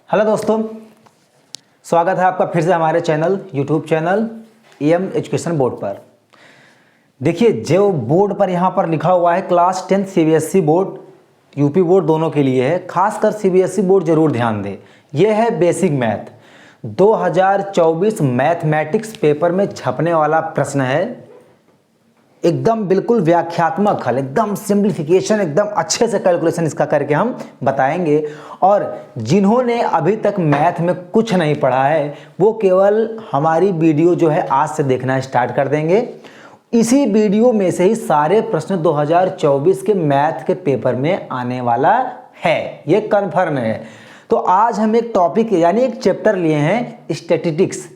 Hello दोस्तों, स्वागत है आपका फिर से हमारे channel YouTube channel M education board पर। देखिए, जो बोर्ड पर यहाँ पर लिखा हुआ है class 10 CBSE board, UP board दोनों के लिए है। खासकर सीबीएसई बोर्ड जरूर ध्यान दें। यह है बेसिक मैथ 2024 मैथमेटिक्स पेपर में छपने वाला प्रश्न है। एकदम बिल्कुल व्याख्यात्मक हल, एकदम सिंप्लीफिकेशन, एकदम अच्छे से कैलकुलेशन इसका करके हम बताएंगे। और जिन्होंने अभी तक मैथ में कुछ नहीं पढ़ा है वो केवल हमारी वीडियो जो है आज से देखना स्टार्ट कर देंगे। इसी वीडियो में से ही सारे प्रश्न 2024 के मैथ के पेपर में आने वाला है, ये कन्फर्म है। तो आज हम एक टॉपिक यानी एक चैप्टर लिए हैं, स्टैटिस्टिक्स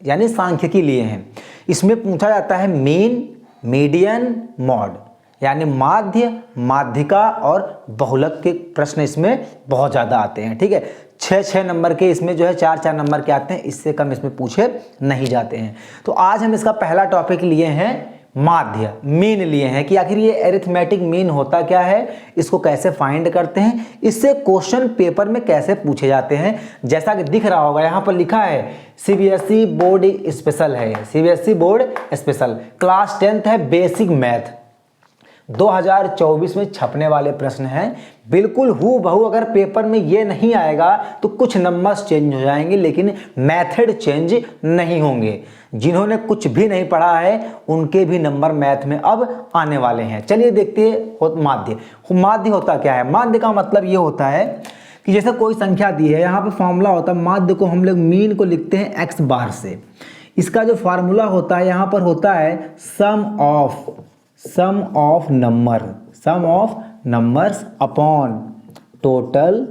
यानी सांख्यिकी लिए हैं। इसमें पूछा जाता है मीन, मीडियन, मॉड यानी माध्य, माध्यिका और बहुलक के प्रश्न इसमें बहुत ज़्यादा आते हैं। ठीक है, 6 नंबर के इसमें जो है 4 नंबर के आते हैं, इससे कम इसमें पूछे नहीं जाते हैं। तो आज हम इसका पहला टॉपिक लिए हैं माध्य, मीन लिए हैं कि आखिर ये एरिथमेटिक मीन होता क्या है, इसको कैसे फाइंड करते हैं, इससे क्वेश्चन पेपर में कैसे पूछे जाते हैं। जैसा कि दिख रहा होगा यहाँ पर लिखा है सीबीएसई बोर्ड स्पेशल है, सीबीएसई बोर्ड स्पेशल क्लास 10 है, बेसिक मैथ 2024 में छपने वाले प्रश्न हैं। बिल्कुल हूबहू अगर पेपर में ये नहीं आएगा तो कुछ नंबर्स चेंज हो जाएंगे, लेकिन मेथड चेंज नहीं होंगे। जिन्होंने कुछ भी नहीं पढ़ा है उनके भी नंबर मैथ में अब आने वाले हैं। चलिए देखते हैं माध्य। माध्य होता क्या है? माध्य का मतलब ये होता है कि जैसे कोई संख्या दी है, यहाँ पे फॉर्मूला होता है माध्य को हम लोग मीन को लिखते हैं एक्स बार से। इसका जो फार्मूला होता है यहाँ पर होता है sum of numbers upon total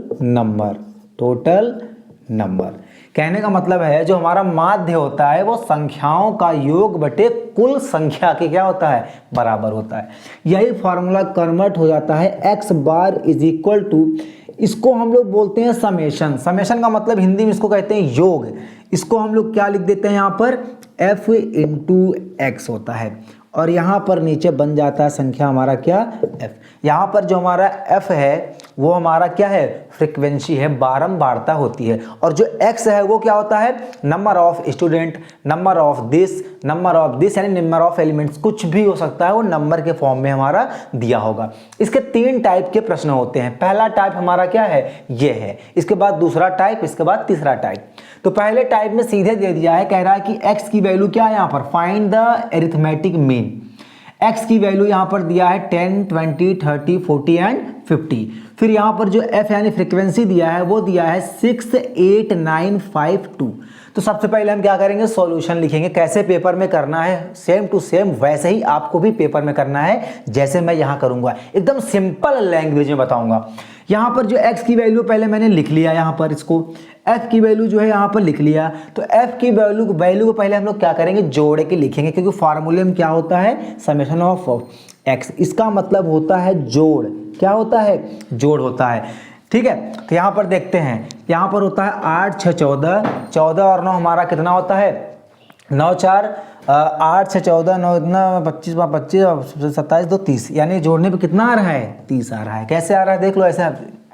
number. कहने का मतलब है जो हमारा माध्य होता है वो संख्याओं का योग बटे कुल संख्या के क्या होता है, बराबर होता है। यही फार्मूला कन्वर्ट हो जाता है X bar is equal to, इसको हम लोग बोलते हैं समेशन। समेशन का मतलब हिंदी में इसको कहते हैं योग। इसको हम लोग क्या लिख देते हैं यहाँ पर, f इंटू एक्स होता है, और यहाँ पर नीचे बन जाता है संख्या हमारा क्या, f। यहाँ पर जो हमारा f है वो हमारा क्या है, फ्रीक्वेंसी है, बारंबारता होती है। और जो x है वो क्या होता है, number of student, number of this यानी नंबर ऑफ एलिमेंट्स, कुछ भी हो सकता है, वो नंबर के फॉर्म में हमारा दिया होगा। इसके 3 टाइप के प्रश्न होते हैं। पहला टाइप हमारा क्या है, ये है, इसके बाद दूसरा टाइप, इसके बाद तीसरा टाइप। तो पहले टाइप में सीधे दे दिया है, कह रहा है कि x की वैल्यू क्या है, यहाँ पर find the arithmetic mean. x की वैल्यू यहाँ पर दिया है 10, 20, 30, 40 एंड 50। फिर यहाँ पर जो f यानी फ्रीक्वेंसी दिया है वो दिया है 68952। तो सबसे पहले हम क्या करेंगे, सॉल्यूशन लिखेंगे। कैसे पेपर में करना है, सेम टू सेम वैसे ही आपको भी पेपर में करना है जैसे मैं यहाँ करूँगा, एकदम सिंपल लैंग्वेज में बताऊँगा। यहाँ पर जो x की वैल्यू पहले मैंने लिख लिया, यहाँ पर इसको f की वैल्यू जो है यहाँ पर लिख लिया। तो f की वैल्यू को पहले हम लोग क्या करेंगे, जोड़ के लिखेंगे, क्योंकि फार्मूले में क्या होता है, समेशन ऑफ x। इसका मतलब होता है जोड़। क्या होता है, जोड़ होता है। ठीक है, तो यहाँ पर देखते हैं, यहाँ पर होता है 8, 6, 14, 14 और 9 हमारा कितना होता है, 9, 4, 8, 6, 14, 9, 25, 25, 27, 2, 30, यानी जोड़ने पे कितना आ रहा है, 30 आ रहा है। कैसे आ रहा है देख लो, ऐसे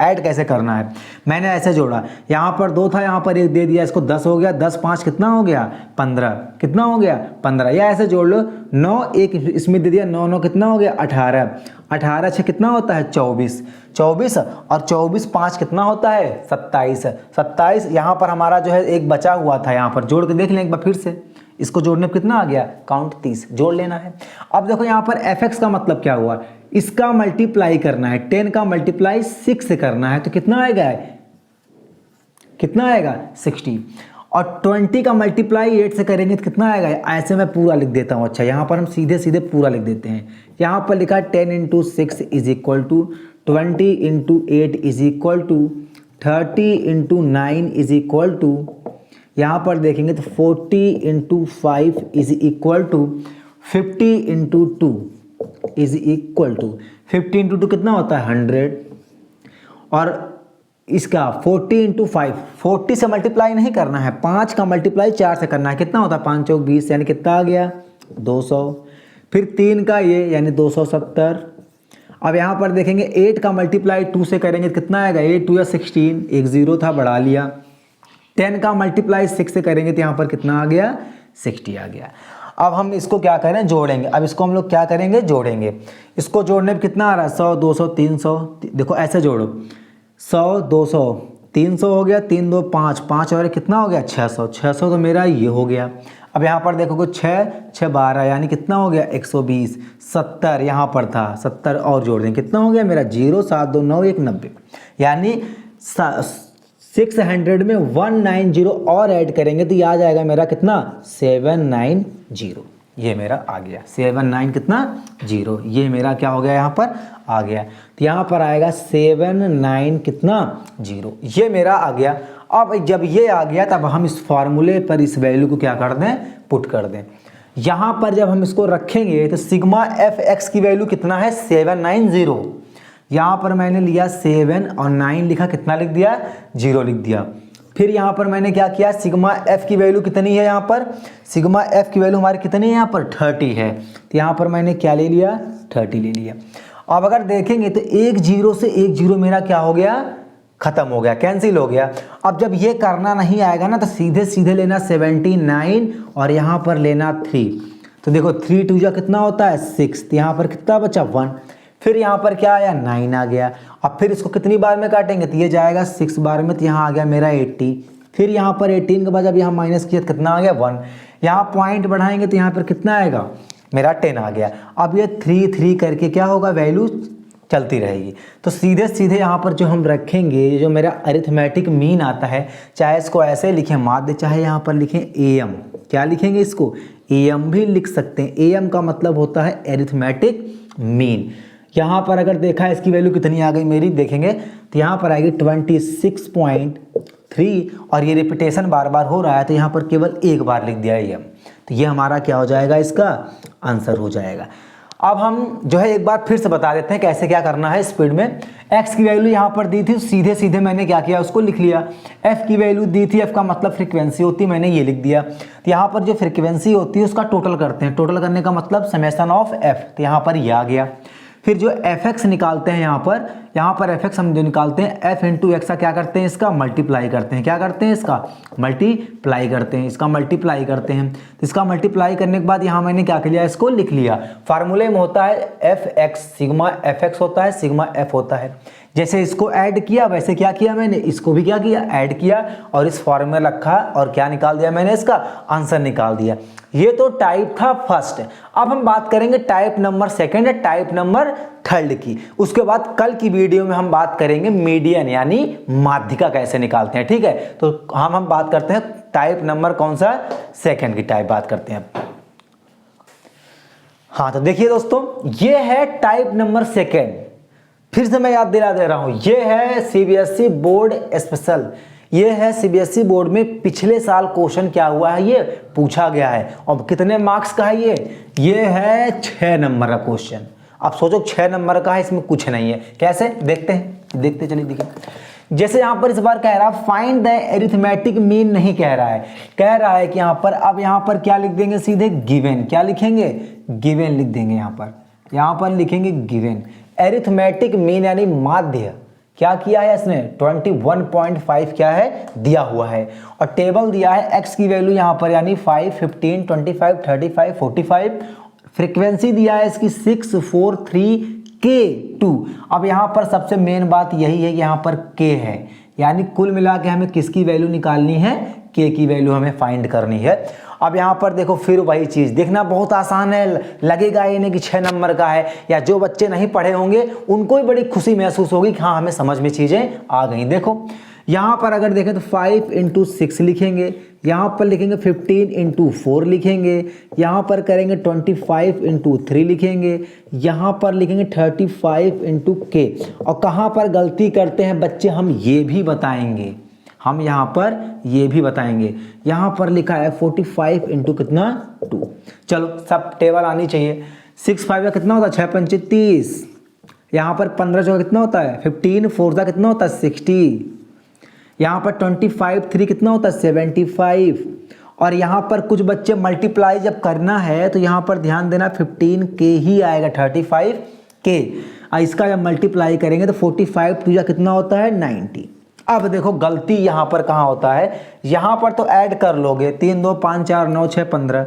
ऐड कैसे करना है। मैंने ऐसे जोड़ा, यहाँ पर 2 था, यहाँ पर 1 दे दिया, इसको 10 हो गया, 10 5 कितना हो गया, 15, कितना हो गया, 15। या ऐसे जोड़ लो, 9 1 इसमें दे दिया, 9 9 कितना हो गया, 18, 18 6 कितना होता है, 24, 24 और 24 5 कितना होता है, 27, 27। यहाँ पर हमारा जो है एक बचा हुआ था, यहाँ पर जोड़ के देख लें एक बार फिर से, इसको जोड़ने पर कितना आ गया, काउंट 30, जोड़ लेना है। अब देखो यहाँ पर fx का मतलब क्या हुआ, इसका मल्टीप्लाई करना है, 10 का मल्टीप्लाई 6 से करना है, तो कितना आएगा, कितना आएगा 60। और 20 का मल्टीप्लाई 8 से करेंगे तो कितना आएगा, ऐसे मैं पूरा लिख देता हूँ। अच्छा, यहाँ पर हम सीधे सीधे पूरा लिख देते हैं। यहाँ पर लिखा 10 into 6 is equal to 20 into 8 is equal to 30 into 9 is equal to, यहाँ पर देखेंगे तो 40 into 5 is equal to 50 into 2 is equal to 50 into 2 कितना होता है, 100। और इसका 40 इंटू 5, 40 से मल्टीप्लाई नहीं करना है, 5 का मल्टीप्लाई 4 से करना है, कितना होता है, 5 चौक 20, यानी कितना आ गया, 200। फिर 3 का ये यानी 270। अब यहाँ पर देखेंगे 8 का मल्टीप्लाई 2 से करेंगे तो कितना आएगा, 8 2 या 16, एक 0 था बढ़ा लिया, 10 का मल्टीप्लाई 6 से करेंगे तो यहाँ पर कितना आ गया, 60 आ गया। अब हम इसको क्या करें, जोड़ेंगे। अब इसको हम लोग क्या करेंगे, जोड़ेंगे। इसको जोड़ने में कितना आ रहा है, 100 200 300, देखो ऐसे जोड़ो, 100 200 300 हो गया, 3 2 5 5 और कितना हो गया, 600 600 तो मेरा ये हो गया। अब यहाँ पर देखो 6 6 12 यानी कितना हो गया, 120। 70 यहाँ पर था, 70 और जोड़ देंगे, कितना हो गया मेरा, 0 7 2 9 1 90, यानी 600 में 190 और ऐड करेंगे तो ये आ जाएगा मेरा कितना, 790। ये मेरा आ गया 79 कितना 0, ये मेरा क्या हो गया यहाँ पर आ गया। तो यहाँ पर आएगा 79 कितना 0, ये मेरा आ गया। अब जब ये आ गया तब हम इस फार्मूले पर इस वैल्यू को क्या कर दें, पुट कर दें। यहाँ पर जब हम इसको रखेंगे तो सिग्मा एफ एक्स की वैल्यू कितना है, 790। यहाँ पर मैंने लिया 7 और 9 लिखा, कितना लिख दिया, 0 लिख दिया। फिर यहाँ पर मैंने क्या किया, सिग्मा एफ की वैल्यू कितनी है, यहाँ पर सिग्मा एफ की वैल्यू हमारी कितनी है, यहाँ पर 30 है। तो यहाँ पर मैंने क्या ले लिया, 30 ले लिया। अब अगर देखेंगे तो 1 0 से 1 0 मेरा क्या हो गया, खत्म हो गया, कैंसिल हो गया। अब जब ये करना नहीं आएगा ना तो सीधे सीधे लेना 79 और यहाँ पर लेना 3। तो देखो 3 2 जा कितना होता है 6, तो यहाँ पर कितना बचा 1। फिर यहाँ पर क्या आया 9 आ गया। अब फिर इसको कितनी बार में काटेंगे तो ये जाएगा 6 बार में, तो यहाँ आ गया मेरा 80। फिर यहाँ पर 18 के बाद जब यहाँ माइनस किया तो कितना आ गया 1। यहाँ पॉइंट बढ़ाएंगे तो यहाँ पर कितना आएगा मेरा 10 आ गया। अब ये 3 3 करके क्या होगा, वैल्यू चलती रहेगी। तो सीधे सीधे यहाँ पर जो हम रखेंगे, जो मेरा अरिथमेटिक मीन आता है, चाहे इसको ऐसे लिखें माध्य, चाहे यहाँ पर लिखें एम, क्या लिखेंगे इसको, एम भी लिख सकते हैं। एम का मतलब होता है अरिथमेटिक मीन। यहाँ पर अगर देखा इसकी वैल्यू कितनी आ गई मेरी, देखेंगे तो यहाँ पर आएगी 26.3 और ये रिपीटेशन बार बार हो रहा है तो यहाँ पर केवल एक बार लिख दिया एम। तो ये हमारा क्या हो जाएगा, इसका आंसर हो जाएगा। अब हम जो है एक बार फिर से बता देते हैं कैसे क्या करना है स्पीड में। x की वैल्यू यहाँ पर दी थी, सीधे सीधे मैंने क्या किया, उसको लिख लिया। f की वैल्यू दी थी, f का मतलब फ्रीक्वेंसी होती है, मैंने ये लिख दिया। तो यहाँ पर जो फ्रीक्वेंसी होती है उसका टोटल करते हैं, टोटल करने का मतलब समेशन ऑफ f, तो यहाँ पर ये आ गया। फिर जो fx निकालते हैं यहाँ पर fx हम जो निकालते हैं f इंटू एक्स का क्या करते हैं, इसका मल्टीप्लाई करते हैं। क्या करते हैं, इसका मल्टीप्लाई करते हैं, इसका मल्टीप्लाई करते हैं। तो इसका मल्टीप्लाई करने के बाद यहाँ मैंने क्या किया, इसको लिख लिया। फार्मूले में होता है fx, सिग्मा fx होता है, सिग्मा f होता है। जैसे इसको ऐड किया वैसे क्या किया मैंने, इसको भी क्या किया, ऐड किया और इस फॉर्मूला रखा और क्या निकाल दिया मैंने, इसका आंसर निकाल दिया। ये तो टाइप था फर्स्ट। अब हम बात करेंगे टाइप नंबर सेकंड या टाइप नंबर थर्ड की। उसके बाद कल की वीडियो में हम बात करेंगे मीडियन यानी माध्यिका कैसे निकालते हैं, ठीक है। तो हम बात करते हैं टाइप नंबर कौन सा, सेकंड की टाइप बात करते हैं। हाँ तो देखिए दोस्तों, ये है टाइप नंबर सेकंड। फिर से मैं याद दिला दे रहा हूं, ये है सीबीएसई बोर्ड स्पेशल। ये है सीबीएसई बोर्ड में पिछले साल क्वेश्चन क्या हुआ है, ये पूछा गया है। और कितने मार्क्स का है ये है 6 नंबर का क्वेश्चन। अब सोचो 6 नंबर का है, इसमें कुछ नहीं है। कैसे, देखते हैं, देखते चलिए। देखिए जैसे यहाँ पर इस बार कह रहा है फाइंड द एरिथमेटिक मीन, नहीं कह रहा है, कह रहा है कि यहाँ पर, अब यहाँ पर क्या लिख देंगे, सीधे गिवन। क्या लिखेंगे, गिवन लिख देंगे। यहाँ पर लिखेंगे गिवन। एरिथमेटिक मीन यानी माध्य क्या किया है इसने, 21.5 क्या है दिया हुआ है। और टेबल दिया है x की वैल्यू यहाँ पर यानी 5 15 25 35 45। फ्रीक्वेंसी दिया है इसकी 6 4 3 k2। अब यहाँ पर सबसे मेन बात यही है कि यहाँ पर k है, यानी कुल मिला के हमें किसकी वैल्यू निकालनी है, k की वैल्यू हमें फाइंड करनी है। अब यहाँ पर देखो फिर वही चीज़, देखना बहुत आसान है, लगेगा ये नहीं कि 6 नंबर का है, या जो बच्चे नहीं पढ़े होंगे उनको भी बड़ी खुशी महसूस होगी कि हाँ हमें समझ में चीज़ें आ गई। देखो यहाँ पर अगर देखें तो 5 इंटू 6 लिखेंगे, यहाँ पर लिखेंगे 15 इंटू 4 लिखेंगे, यहाँ पर करेंगे 25 इंटू 3 लिखेंगे, यहाँ पर लिखेंगे 35 इंटू k। और कहाँ पर गलती करते हैं बच्चे हम ये भी बताएंगे, हम यहाँ पर ये भी बताएंगे। यहाँ पर लिखा है 45 इंटू कितना 2। चलो सब टेबल आनी चाहिए। 6 5 का कितना होता है 6 पंचे 30। यहाँ पर 15 जो कितना होता है 15, 4 का कितना होता है 60। यहाँ पर 25 3 कितना होता है 75। और यहाँ पर कुछ बच्चे मल्टीप्लाई जब करना है तो यहाँ पर ध्यान देना 15k ही आएगा, 35k। इसका जब मल्टीप्लाई करेंगे तो 45 2 कितना होता है 90। अब देखो गलती यहाँ पर कहाँ होता है, यहाँ पर तो ऐड कर लोगे 3 2 5 4 9 6 15।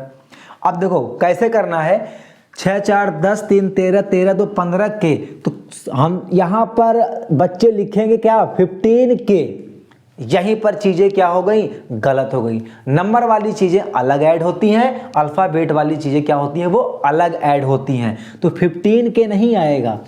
अब देखो कैसे करना है, 6 4 10 3 13 13 2 15 के, तो हम यहाँ पर बच्चे लिखेंगे क्या 15 के। यहीं पर चीजें क्या हो गई, गलत हो गई। नंबर वाली चीजें अलग ऐड होती हैं, अल्फाबेट वाली चीजें क्या होती हैं, वो अलग ऐड होती हैं। तो 15 के नहीं आएगा,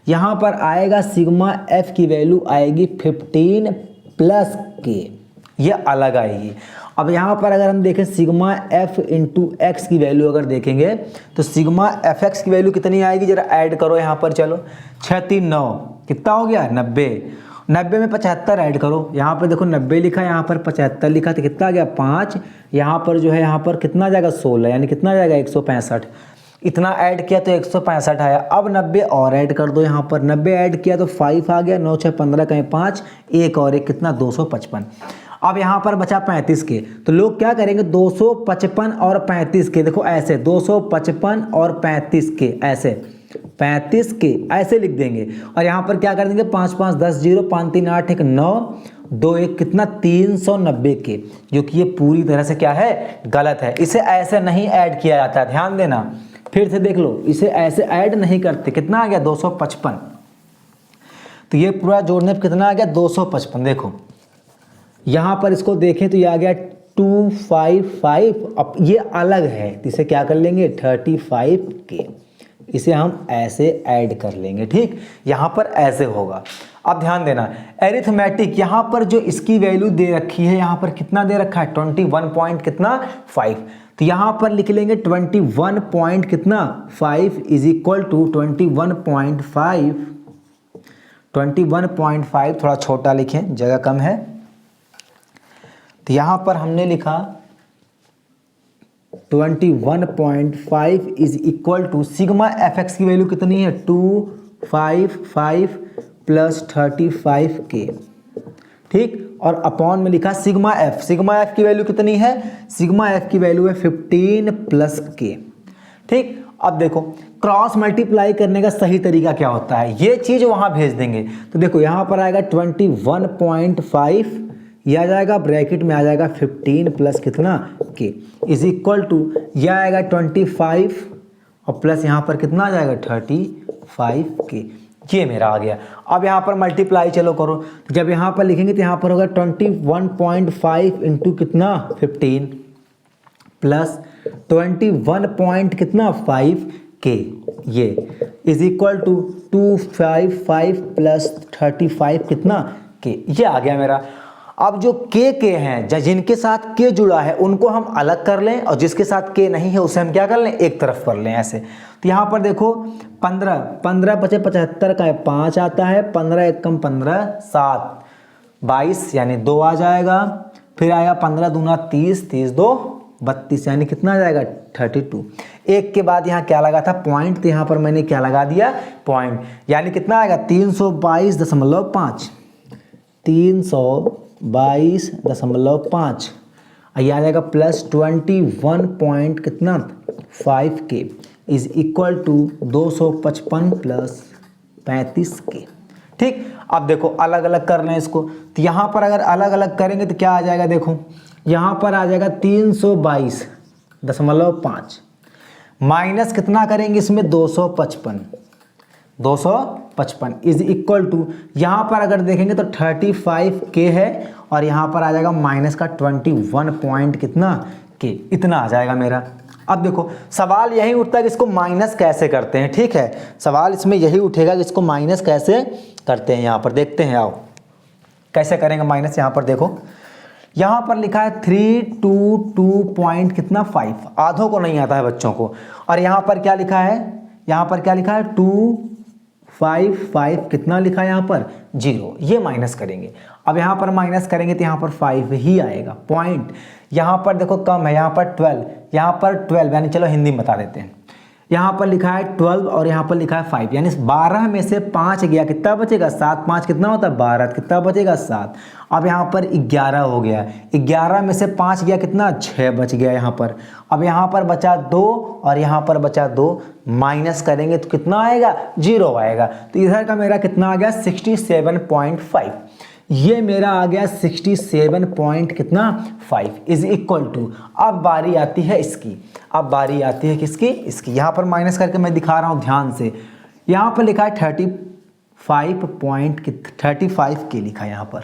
यहाँ पर आएगा सिग्मा एफ की वैल्यू आएगी 15 प्लस के, ये अलग आएगी। अब यहाँ पर अगर हम देखें सिग्मा एफ इंटू एक्स की वैल्यू अगर देखेंगे तो सिग्मा एफ एक्स की वैल्यू कितनी आएगी, जरा ऐड करो यहाँ पर। चलो 6 3 9 कितना हो गया 90, 90 में 75 ऐड करो। यहाँ पर देखो 90 लिखा, यहाँ पर 75 लिखा, तो कितना आ गया 5। यहाँ पर जो है यहाँ पर कितना आ जाएगा 16, यानी कितना आ जाएगा 165। इतना ऐड किया तो 165 आया। अब 90 और ऐड कर दो, यहाँ पर 90 ऐड किया तो 5 आ गया, 9 6 15 कहीं 5, एक और एक कितना 255। अब यहाँ पर बचा 35 के, तो लोग क्या करेंगे 255 और 35 के, देखो ऐसे 255 और 35 के, ऐसे 35 के ऐसे लिख देंगे। और यहाँ पर क्या कर देंगे 5 5 10 0 5 3 8 1 9 2 1 कितना 390 के, जो कि ये पूरी तरह से क्या है गलत है। इसे ऐसे नहीं ऐड किया जाता, ध्यान देना, फिर से देख लो, इसे ऐसे ऐड नहीं करते। कितना आ गया 255, तो ये पूरा जोड़ने पर कितना आ गया 255। देखो यहाँ पर इसको देखें तो ये आ गया 255। अब ये अलग है तो इसे क्या कर लेंगे 35 के, इसे हम ऐसे ऐड कर लेंगे, ठीक। यहाँ पर ऐसे होगा। अब ध्यान देना एरिथमेटिक, यहाँ पर जो इसकी वैल्यू दे रखी है, यहाँ पर कितना दे रखा है 21 पॉइंट कितना 5, तो यहाँ पर लिख लेंगे 21 पॉइंट कितना 5 इज इक्वल टू 21.5, 21.5 थोड़ा छोटा लिखें, जगह कम है। तो यहाँ पर हमने लिखा 21.5 is equal to sigma F X की वैल्यू कितनी है 255 प्लस 35 के, ठीक। और अपॉन में लिखा सिग्मा एफ, सिग्मा एफ की वैल्यू कितनी है, सिग्मा एफ की वैल्यू है 15 प्लस के, ठीक। अब देखो क्रॉस मल्टीप्लाई करने का सही तरीका क्या होता है, ये चीज वहां भेज देंगे। तो देखो यहाँ पर आएगा 21.5, यह आ जाएगा ब्रैकेट में आ जाएगा 15 प्लस कितना के इज इक्वल टू, यह आएगा 25 और प्लस यहाँ पर कितना आ जाएगा 35 के, ये मेरा आ गया। अब यहाँ पर मल्टीप्लाई चलो करो, जब यहाँ पर लिखेंगे तो यहाँ पर होगा 21.5 इंटू कितना 15 प्लस 21 पॉइंट कितना 5 के, ये इज इक्वल टू 255 प्लस 35 कितना के, ये आ गया मेरा। अब जो के हैं, जिनके साथ के जुड़ा है उनको हम अलग कर लें, और जिसके साथ के नहीं है उसे हम क्या कर लें एक तरफ कर लें ऐसे। तो यहाँ पर देखो 15 बचे 75 का 5 आता है, 15 1 कम 15 7 22 यानी 2 आ जाएगा, फिर आएगा 15 दूना 30 30 2 32 यानी कितना आ जाएगा 32। एक के बाद यहाँ क्या लगा था पॉइंट, तो यहाँ पर मैंने क्या लगा दिया पॉइंट, यानी कितना आएगा 322.5, 322.5, ये आ जाएगा प्लस 21 पॉइंट कितना 5 के इज इक्वल टू 255 प्लस 35 के, ठीक। अब देखो अलग अलग कर लें इसको, तो यहाँ पर अगर अलग अलग करेंगे तो क्या आ जाएगा, देखो यहाँ पर आ जाएगा 322.5 माइनस कितना करेंगे इसमें 255 इज इक्वल टू, यहाँ पर अगर देखेंगे तो 35 के है, और यहाँ पर आ जाएगा माइनस का 21 पॉइंट कितना के, इतना आ जाएगा मेरा। अब देखो सवाल यही उठता है कि इसको माइनस कैसे करते हैं, ठीक है, सवाल इसमें यही उठेगा कि इसको माइनस कैसे करते हैं। यहाँ पर देखते हैं, आओ कैसे करेंगे माइनस। यहाँ पर देखो यहाँ पर लिखा है 322 पॉइंट कितना 5, आधों को नहीं आता है बच्चों को, और यहाँ पर क्या लिखा है, यहाँ पर क्या लिखा है 255 कितना लिखा है यहाँ पर 0, ये माइनस करेंगे। अब यहाँ पर माइनस करेंगे तो यहाँ पर 5 ही आएगा पॉइंट। यहाँ पर देखो कम है, यहाँ पर 12, यहाँ पर 12 यानी चलो हिंदी में बता देते हैं, यहाँ पर लिखा है 12 और यहाँ पर लिखा है 5, यानी 12 में से 5 गया कितना बचेगा 7, 5 कितना होता है 12, कितना बचेगा 7। अब यहाँ पर 11 हो गया, 11 में से 5 गया कितना 6 बच गया यहाँ पर। अब यहाँ पर बचा 2 और यहाँ पर बचा 2, माइनस करेंगे तो कितना आएगा 0 आएगा। तो इधर का मेरा कितना आ गया 67.5, ये मेरा आ गया 67 पॉइंट कितना 5 इज इक्वल टू, अब बारी आती है इसकी, अब बारी आती है किसकी, इसकी। यहाँ पर माइनस करके मैं दिखा रहा हूँ ध्यान से, यहाँ पर लिखा है 35 के लिखा है यहाँ पर।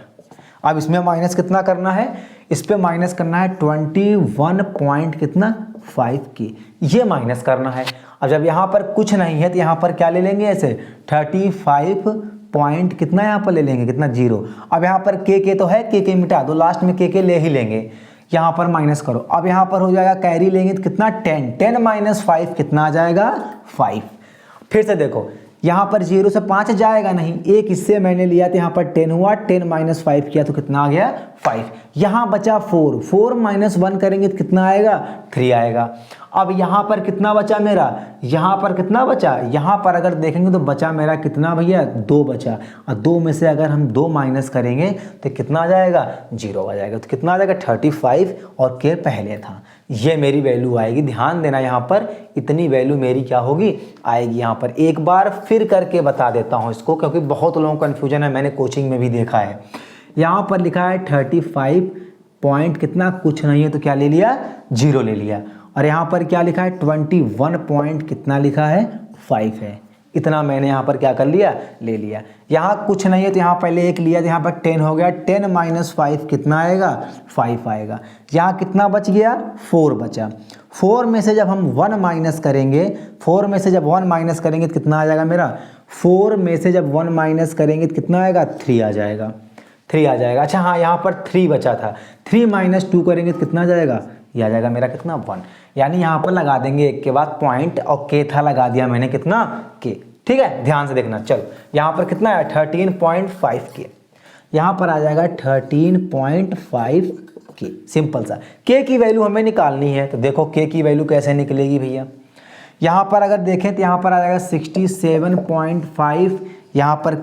अब इसमें माइनस कितना करना है, इस पे माइनस करना है 21 पॉइंट कितना 5 के, ये माइनस करना है। अब जब यहाँ पर कुछ नहीं है तो यहाँ पर क्या ले लेंगे ऐसे 35 पॉइंट कितना यहाँ पर ले लेंगे कितना 0। अब यहाँ पर के तो है, के मिटा दो, लास्ट में के ले ही लेंगे। यहाँ पर माइनस करो, अब यहाँ पर हो जाएगा कैरी लेंगे तो कितना 10 माइनस 5 कितना आ जाएगा 5। फिर से देखो यहाँ पर 0 से 5 जाएगा नहीं, एक इससे मैंने लिया तो यहाँ पर 10 हुआ, 10 माइनस 5 किया तो कितना आ गया 5। यहाँ बचा 4 माइनस 1 करेंगे तो कितना आएगा 3 आएगा। अब यहाँ पर कितना बचा मेरा, यहाँ पर कितना बचा, यहाँ पर अगर देखेंगे तो बचा मेरा कितना भैया 2 बचा, और 2 में से अगर हम 2 माइनस करेंगे तो कितना आ जाएगा 0 आ जाएगा। तो कितना आ जाएगा 35 और के पहले था, ये मेरी वैल्यू आएगी। ध्यान देना यहाँ पर इतनी वैल्यू मेरी क्या होगी आएगी। यहाँ पर एक बार फिर करके बता देता हूँ इसको, क्योंकि बहुत लोगों को कन्फ्यूजन है, मैंने कोचिंग में भी देखा है। यहाँ पर लिखा है 35 पॉइंट कितना कुछ नहीं है तो क्या ले लिया 0 ले लिया, और यहाँ पर क्या लिखा है 21 पॉइंट कितना लिखा है 5 है, इतना मैंने यहाँ पर क्या कर लिया ले लिया। यहाँ कुछ नहीं है तो यहाँ पहले 1 लिया तो यहाँ पर 10 हो गया, 10 माइनस 5 कितना आएगा 5 आएगा। यहाँ कितना बच गया 4 बचा, 4 में से जब हम 1 माइनस करेंगे, 4 में से जब 1 माइनस करेंगे तो कितना आ जाएगा मेरा, 4 में से जब 1 माइनस करेंगे तो कितना आएगा 3 आ जाएगा, 3 आ जाएगा। अच्छा हाँ यहाँ पर 3 बचा था, 3 माइनस 2 करेंगे तो कितना आ जाएगा, ये आ जाएगा मेरा कितना 1। यानी यहाँ पर लगा देंगे एक के बाद पॉइंट, और के था लगा दिया मैंने कितना के, ठीक है। ध्यान से देखना, चलो यहाँ पर कितना है 13.5 के, यहाँ पर आ जाएगा 13.5 के, सिंपल सा। के की वैल्यू हमें निकालनी है, तो देखो के की वैल्यू कैसे निकलेगी भैया। यहाँ पर अगर देखें तो यहाँ पर आ जाएगा 67.5, यहाँ पर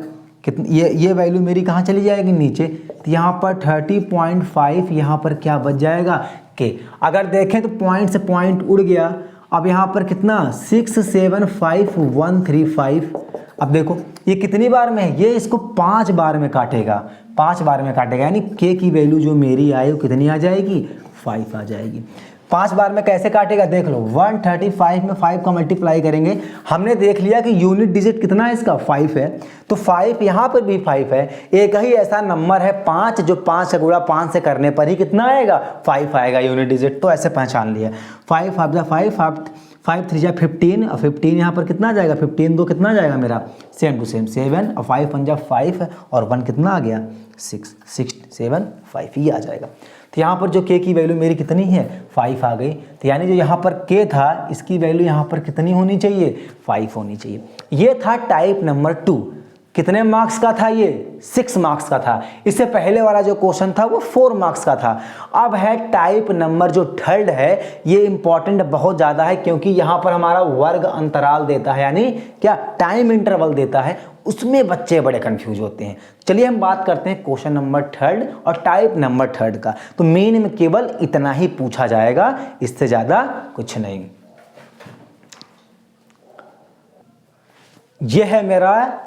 कितनी ये वैल्यू मेरी कहाँ चली जाएगी नीचे, तो यहाँ पर 30.5, यहाँ पर क्या बच जाएगा के। अगर देखें तो पॉइंट से पॉइंट उड़ गया, अब यहाँ पर कितना 675135। अब देखो ये कितनी बार में है, ये इसको 5 बार में काटेगा, 5 बार में काटेगा, यानी के की वैल्यू जो मेरी आई वो कितनी आ जाएगी 5 आ जाएगी। 5 बार में कैसे काटेगा देख लो, 135 में 5 का मल्टीप्लाई करेंगे। हमने देख लिया कि यूनिट डिजिट कितना है इसका 5 है, तो 5 यहाँ पर भी 5 है। एक ही ऐसा नंबर है 5 जो 5 से गुणा 5 से करने पर ही कितना आएगा 5 आएगा यूनिट डिजिट, तो ऐसे पहचान लिया। 5 5 5 3 15, और 15 यहाँ पर कितना आ जाएगा, 15 2 कितना आ जाएगा मेरा सेम टू सेम 7, और 5 5 5 और 1 कितना आ गया 6 6 7 5, ये आ जाएगा। तो यहाँ पर जो के की वैल्यू मेरी कितनी है 5 आ गई, तो यानी जो यहाँ पर के था इसकी वैल्यू यहाँ पर कितनी होनी चाहिए 5 होनी चाहिए। ये था टाइप नंबर 2। कितने मार्क्स का था ये 6 मार्क्स का था। इससे पहले वाला जो क्वेश्चन था वो 4 मार्क्स का था। अब है टाइप नंबर जो 3rd है, ये इंपॉर्टेंट बहुत ज़्यादा है, क्योंकि यहाँ पर हमारा वर्ग अंतराल देता है, यानी क्या टाइम इंटरवल देता है, उसमें बच्चे बड़े कंफ्यूज होते हैं। चलिए हम बात करते हैं क्वेश्चन नंबर 3rd और टाइप नंबर 3rd का। तो मेन में केवल इतना ही पूछा जाएगा, इससे ज़्यादा कुछ नहीं। यह है मेरा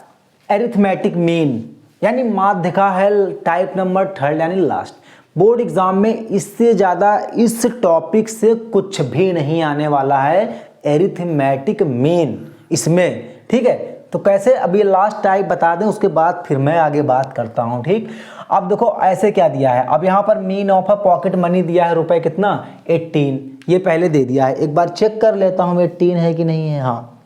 एरिथमेटिक मीन यानी माध्यिका है, टाइप नंबर 3rd यानी लास्ट। बोर्ड एग्जाम में इससे ज़्यादा इस टॉपिक से कुछ भी नहीं आने वाला है, एरिथमेटिक मीन इसमें, ठीक है। तो कैसे, अभी लास्ट टाइप बता दें, उसके बाद फिर मैं आगे बात करता हूं, ठीक। अब देखो ऐसे क्या दिया है, अब यहाँ पर mean of a pocket money दिया है रुपए कितना 18, ये पहले दे दिया है। एक बार चेक कर लेता हूँ 18 है कि नहीं है, हाँ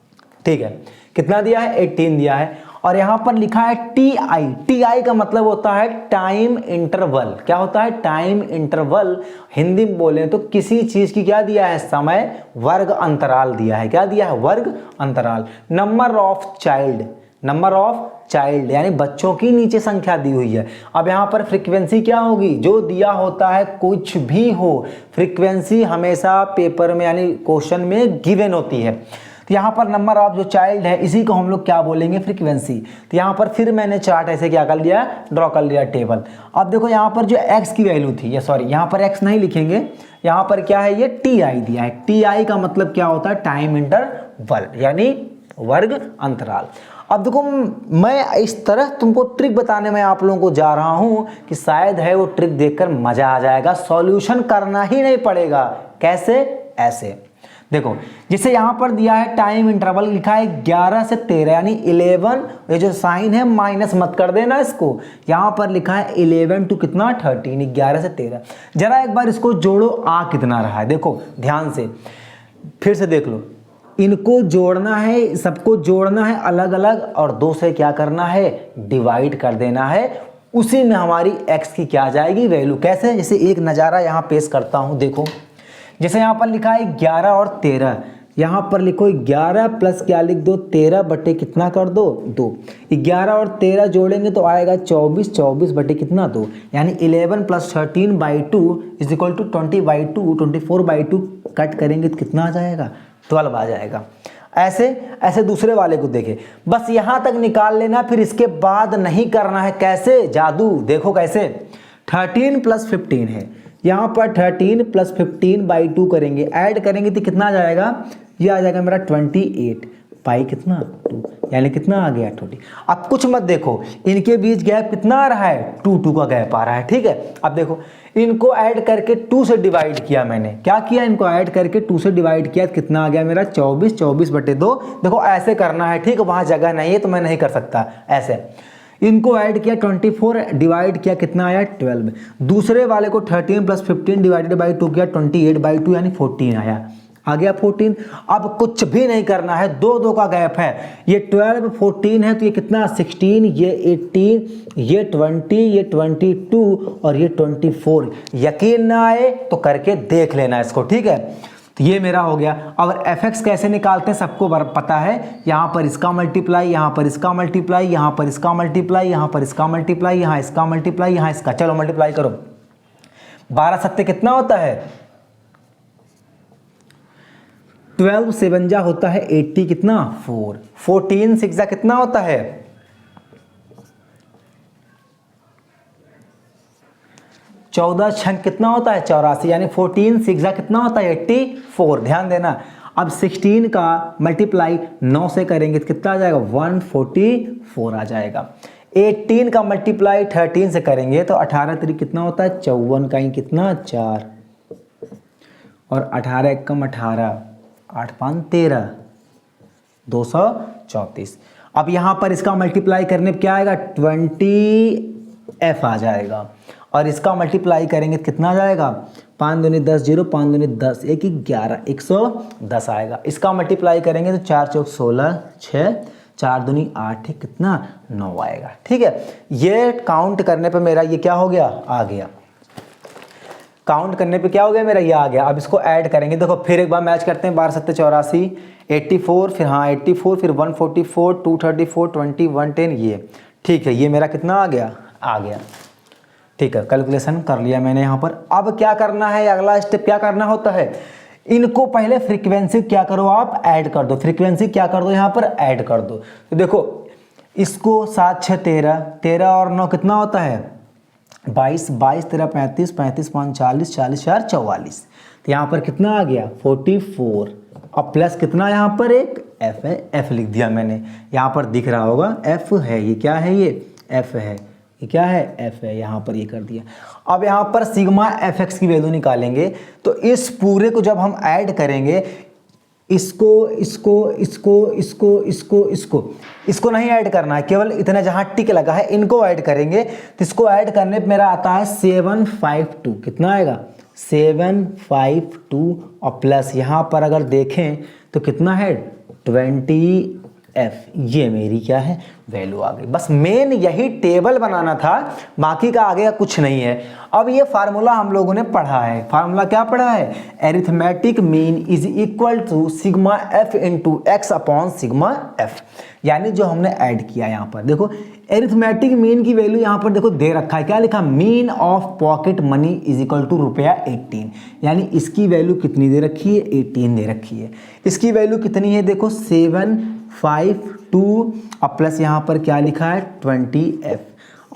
ठीक है। कितना दिया है 18 दिया है। और यहाँ पर लिखा है TI, TI का मतलब होता है टाइम इंटरवल। क्या होता है टाइम इंटरवल, हिंदी में बोले तो किसी चीज की क्या दिया है समय वर्ग अंतराल दिया है। क्या दिया है वर्ग अंतराल। Number of child, number of child यानी बच्चों की नीचे संख्या दी हुई है। अब यहाँ पर फ्रीक्वेंसी क्या होगी, जो दिया होता है कुछ भी हो, फ्रीक्वेंसी हमेशा पेपर में यानी क्वेश्चन में गिवन होती है। तो यहाँ पर नंबर ऑफ जो चाइल्ड है इसी को हम लोग क्या बोलेंगे फ्रीक्वेंसी। तो यहाँ पर फिर मैंने चार्ट ऐसे क्या कर लिया, ड्रॉ कर लिया टेबल। अब देखो यहाँ पर जो x की वैल्यू थी, या सॉरी यहाँ पर x नहीं लिखेंगे, यहाँ पर क्या है ये TI दिया है। TI का मतलब क्या होता है टाइम इंटरवल यानी वर्ग अंतराल। अब देखो मैं इस तरह तुमको ट्रिक बताने में आप लोगों को जा रहा हूं कि शायद है वो ट्रिक देखकर मजा आ जाएगा, सॉल्यूशन करना ही नहीं पड़ेगा। कैसे? ऐसे देखो, जैसे यहां पर दिया है टाइम इंटरवल लिखा है 11 से 13 यानी 11, ये जो साइन है माइनस मत कर देना इसको, यहां पर लिखा है 11 टू कितना 13, 11 से 13। जरा एक बार इसको जोड़ो, आ कितना रहा है देखो ध्यान से, फिर से देख लो, इनको जोड़ना है, सबको जोड़ना है अलग अलग और 2 से क्या करना है डिवाइड कर देना है, उसी में हमारी x की क्या आ जाएगी वैल्यू। कैसे? जैसे एक नज़ारा यहाँ पेश करता हूँ, देखो जैसे यहाँ पर लिखा है 11 और 13, यहाँ पर लिखो 11 प्लस क्या लिख दो 13 बटे कितना कर दो 2, 11 और 13 जोड़ेंगे तो आएगा 24, 24 बटे कितना 2, यानी 11 plus 13/2 is equal to 20/2, 24/2 cut करेंगे तो कितना आ जाएगा 12 आ जाएगा। ऐसे ऐसे दूसरे वाले को देखें, बस यहाँ तक निकाल लेना, फिर इसके बाद नहीं करना है। कैसे? जादू देखो कैसे, 13 प्लस 15 है, यहाँ पर 13 प्लस 15/2 करेंगे, ऐड करेंगे तो कितना आ जाएगा, ये आ जाएगा मेरा 28 पाई कितना 2, यानी कितना आ गया 20। अब कुछ मत देखो, इनके बीच गैप कितना आ रहा है 2 का गैप आ रहा है, ठीक है। अब देखो इनको ऐड करके 2 से डिवाइड किया, मैंने क्या किया, इनको ऐड करके 2 से डिवाइड किया, कितना आ गया मेरा 24, 24 बटे 2। देखो ऐसे करना है, ठीक है, वहाँ जगह नहीं है तो मैं नहीं कर सकता ऐसे। इनको ऐड किया 24 डिवाइड किया, कितना आया 12। दूसरे वाले को 13 प्लस 15 डिवाइडेड बाई 2 किया, 28/2 यानी 14 आया, आ गया 14। अब कुछ भी नहीं करना है, 2 का गैप है, ये 12 14 है तो ये कितना 16, ये 18, ये 20, ये 22 और ये 24। यकीन ना आए तो करके देख लेना इसको, ठीक है। तो ये मेरा हो गया। अब fx कैसे निकालते हैं सबको पता है, यहाँ पर इसका मल्टीप्लाई, यहाँ पर इसका मल्टीप्लाई, यहाँ पर इसका मल्टीप्लाई, यहाँ पर इसका मल्टीप्लाई, यहाँ इसका मल्टीप्लाई, यहाँ इसका, चलो मल्टीप्लाई करो। 12 सत्ते कितना होता है 12, 7 जा होता है 80 कितना 4, 14 6 जा कितना होता है 14 छंग कितना होता है 84, यानी 14 6 जा कितना होता है 84। ध्यान देना, अब 16 का मल्टीप्लाई 9 से करेंगे तो कितना आ जाएगा 144 आ जाएगा। 18 का मल्टीप्लाई 13 से करेंगे तो 18 3 कितना होता है 54 का ही कितना 4, और 18 एकम 18, 8 5 13, 234। अब यहाँ पर इसका मल्टीप्लाई करने पर क्या आएगा 20f आ जाएगा, और इसका मल्टीप्लाई करेंगे तो कितना आ जाएगा 5 दूनी 10 0, 5 दूनी 10 1 11, 110 आएगा। इसका मल्टीप्लाई करेंगे तो 4 चौक 16, 6 4 दूनी 8 कितना 9 आएगा, ठीक है। ये काउंट करने पे मेरा ये क्या हो गया आ गया, काउंट करने पे क्या हो गया मेरा ये आ गया। अब इसको ऐड करेंगे, देखो फिर एक बार मैच करते हैं, 12 7 84, 84 फिर हाँ 84 फिर 144, 234, 20, 110, ये ठीक है, ये मेरा कितना आ गया ठीक है। कैलकुलेशन कर लिया मैंने यहाँ पर। अब क्या करना है, अगला स्टेप क्या करना होता है, इनको पहले फ्रीक्वेंसी क्या करो आप ऐड कर दो, फ्रीक्वेंसी क्या कर दो यहाँ पर ऐड कर दो। तो देखो इसको 7 6 13, 13 और 9 कितना होता है 22, 22 13 35, 35 5 40, 40 4 44, तो यहाँ पर कितना आ गया 44। अब प्लस कितना यहाँ पर एक f है, f लिख दिया मैंने, यहाँ पर दिख रहा होगा f है, ये क्या है ये f है, ये क्या है f है, यहाँ पर ये कर दिया। अब यहाँ पर सिग्मा fx की वैल्यू निकालेंगे, तो इस पूरे को जब हम ऐड करेंगे, इसको इसको इसको इसको इसको इसको इसको नहीं ऐड करना है, केवल इतना जहाँ टिक लगा है इनको ऐड करेंगे। तो इसको ऐड करने पे मेरा आता है 752, कितना आएगा 752, और प्लस यहाँ पर अगर देखें तो कितना है 20f, ये मेरी क्या है वैल्यू आ गई। बस मेन यही टेबल बनाना था, बाकी का आगे का कुछ नहीं है। अब ये फार्मूला हम लोगों ने पढ़ा है, फार्मूला क्या पढ़ा है, arithmetic mean is equal to sigma f into X upon sigma f, यानी जो हमने ऐड किया यहाँ पर देखो एरिथमेटिक मीन की वैल्यू यहाँ पर देखो दे रखा है, क्या लिखा mean of pocket money is equal to ₹18, यानी इसकी वैल्यू कितनी दे रखी है 18 दे रखी है। इसकी वैल्यू कितनी है देखो 752, अब प्लस यहाँ पर क्या लिखा है 20f,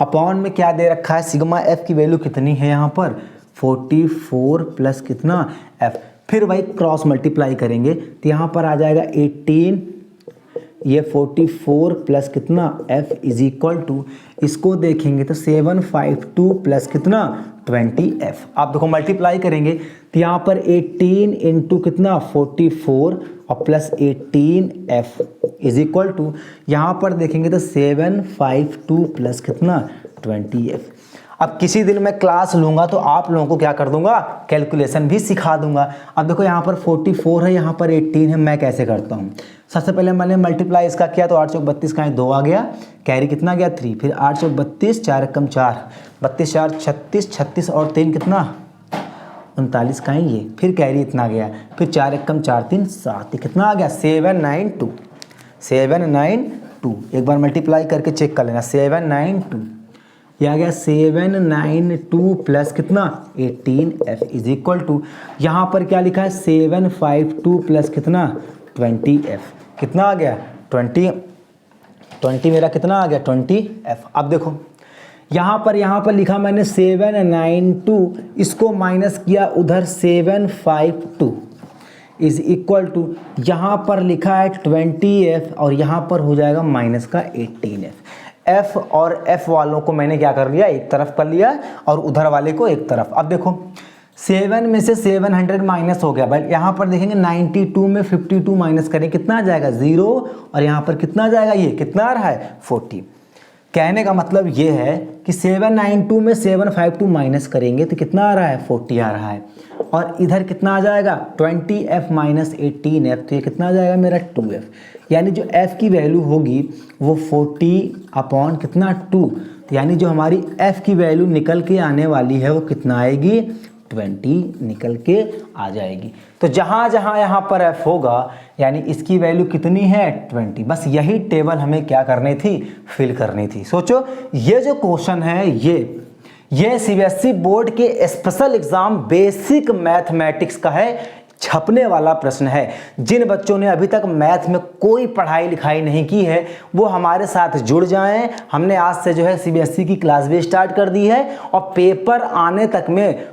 अपॉन में क्या दे रखा है सिग्मा f की वैल्यू कितनी है यहाँ पर 44 प्लस कितना f, फिर वही क्रॉस मल्टीप्लाई करेंगे तो यहाँ पर आ जाएगा 18 ये 44 प्लस कितना f इज इक्वल टू, इसको देखेंगे तो 752 प्लस कितना 20f। आप देखो मल्टीप्लाई करेंगे तो यहाँ पर 18 इंटू कितना 44 और plus 18f is equal to, यहाँ पर देखेंगे तो 752 प्लस कितना 20f। अब किसी दिन मैं क्लास लूँगा तो आप लोगों को क्या कर दूंगा, कैलकुलेशन भी सिखा दूंगा। अब देखो यहाँ पर 44 है, यहाँ पर 18 है, मैं कैसे करता हूँ। सबसे पहले मैंने मल्टीप्लाई इसका किया तो 8 चौक 32 का 2 आ गया, कैरी कितना गया 3, फिर 8 चौक 32, 4 एकम 4, 32 4 36, 36 और 3 कितना 39 का है ये, फिर कैरी इतना गया, फिर 4 एकम 4 3 7, कितना आ गया 792, 792। एक बार मल्टीप्लाई करके चेक कर लेना, 792 ये आ गया 792 प्लस कितना 18f इज इक्वल टू, यहाँ पर क्या लिखा है 752 प्लस कितना 20f, कितना आ गया 20 मेरा कितना आ गया 20f। अब देखो यहाँ पर लिखा मैंने 792, इसको माइनस किया उधर 752 इज इक्वल टू, यहाँ पर लिखा है 20f और यहाँ पर हो जाएगा माइनस का 18f। f और f वालों को मैंने क्या कर लिया, एक तरफ कर लिया और उधर वाले को एक तरफ। अब देखो 7 में से 700 माइनस हो गया, बट यहाँ पर देखेंगे 92 में 52 माइनस करें कितना आ जाएगा 0, और यहाँ पर कितना आ जाएगा, ये कितना आ रहा है 40। कहने का मतलब ये है कि 792 में 752 माइनस करेंगे तो कितना आ रहा है 40 आ रहा है, और इधर कितना आ जाएगा 20f माइनस 18f, तो ये कितना आ जाएगा मेरा 2f। यानी जो f की वैल्यू होगी वो 40 अपॉन कितना 2, तो यानी जो हमारी f की वैल्यू निकल के आने वाली है वो कितना आएगी 20 निकल के आ जाएगी। तो जहाँ जहाँ यहाँ पर f होगा यानी इसकी वैल्यू कितनी है 20। बस यही टेबल हमें क्या करनी थी, फिल करनी थी। सोचो ये जो क्वेश्चन है ये सीबीएसई बोर्ड के स्पेशल एग्जाम बेसिक मैथमेटिक्स का है, छपने वाला प्रश्न है। जिन बच्चों ने अभी तक मैथ में कोई पढ़ाई लिखाई नहीं की है वो हमारे साथ जुड़ जाएं। हमने आज से जो है सीबीएसई की क्लास भी स्टार्ट कर दी है और पेपर आने तक में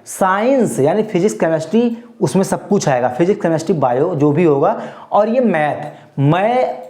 साइंस यानी फिजिक्स केमिस्ट्री उसमें सब कुछ आएगा, फिजिक्स केमिस्ट्री बायो जो भी होगा। और ये मैथ मैं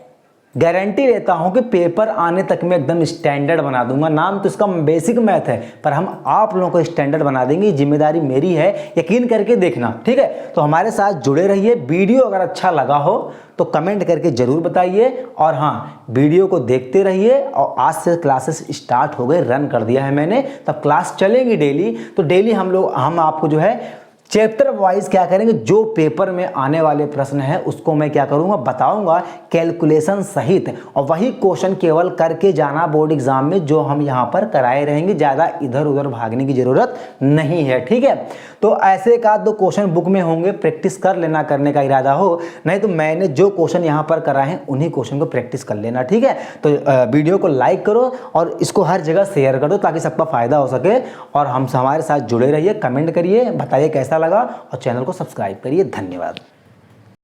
गारंटी लेता हूं कि पेपर आने तक में एकदम स्टैंडर्ड बना दूंगा। नाम तो इसका बेसिक मैथ है पर हम आप लोगों को स्टैंडर्ड बना देंगे, जिम्मेदारी मेरी है, यकीन करके देखना, ठीक है। तो हमारे साथ जुड़े रहिए। वीडियो अगर अच्छा लगा हो तो कमेंट करके जरूर बताइए, और हाँ वीडियो को देखते रहिए। और आज से क्लासेस स्टार्ट हो गए, रन कर दिया है मैंने, तब क्लास चलेंगी डेली। तो डेली हम आपको जो है चैप्टर वाइज क्या करेंगे, जो पेपर में आने वाले प्रश्न हैं उसको मैं क्या करूंगा बताऊंगा कैलकुलेशन सहित, और वही क्वेश्चन केवल करके जाना बोर्ड एग्जाम में जो हम यहाँ पर कराए रहेंगे। ज़्यादा इधर उधर भागने की ज़रूरत नहीं है, ठीक है। तो ऐसे एक आध दो क्वेश्चन बुक में होंगे, प्रैक्टिस कर लेना करने का इरादा हो, नहीं तो मैंने जो क्वेश्चन यहाँ पर कराए हैं उन्हीं क्वेश्चन को प्रैक्टिस कर लेना, ठीक है। तो वीडियो को लाइक करो और इसको हर जगह शेयर कर दो ताकि सबका फायदा हो सके, और हम हमारे साथ जुड़े रहिए, कमेंट करिए, बताइए कैसा लगा, और चैनल को सब्सक्राइब करिए। धन्यवाद।